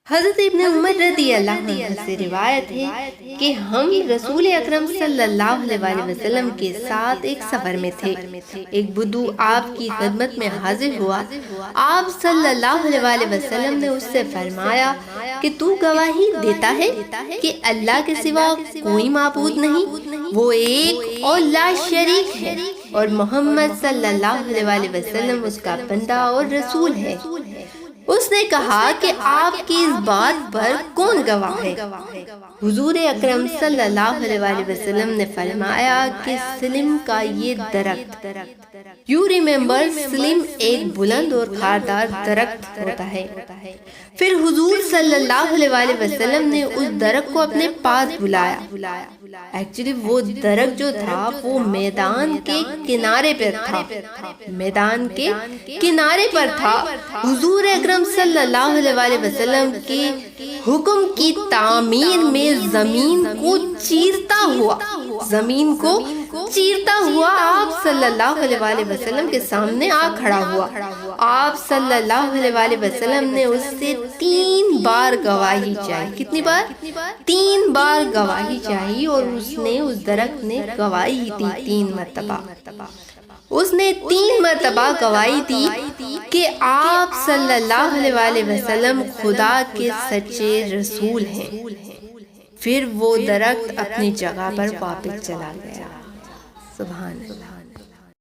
حضرت ابن عمر رضی اللہ عنہ سے روایت ہے کہ ہم رسول اکرم صلی اللہ علیہ وسلم کے ساتھ ایک سفر میں تھے۔ ایک بدو آپ کی خدمت میں حاضر ہوا۔ آپ صلی اللہ علیہ وسلم نے اس سے فرمایا کہ تو گواہی دیتا ہے کہ اللہ کے سوا کوئی معبود نہیں، وہ ایک اور لا شریک ہے، اور محمد صلی اللہ علیہ وسلم اس کا بندہ اور رسول ہے۔ اس نے کہا کہ آپ کی اس بات پر کون گواہ ہے؟ حضور اکرم صلی اللہ علیہ وسلم نے فرمایا کہ سلم کا یہ درخت، یو ریممبر سلم ایک بلند اور خاردار درخت ہوتا ہے۔ پھر حضور صلی اللہ علیہ وسلم نے اس درخت کو اپنے پاس بلایا۔ ایکچولی وہ درخت جو تھا وہ میدان کے کنارے پر تھا، میدان کے کنارے پر تھا۔ حضور اکرم صلی اللہ علیہ وسلم کے حکم کی تعمیر میں زمین کو چیرتا ہوا آپ صلی اللہ علیہ وسلم کے سامنے آ کھڑا ہوا۔ آپ صلی اللہ علیہ وسلم نے اس سے 3 بار گواہی چاہی۔ کتنی بار؟ 3 بار گواہی چاہی، اور اس درخت نے گواہی دی 3 مرتبہ۔ اس نے 3 مرتبہ گواہی دی کہ آپ صلی اللہ علیہ وسلم خدا کے سچے رسول ہیں۔ پھر وہ درخت اپنی جگہ پر واپس چلا گیا۔ سبحان اللہ۔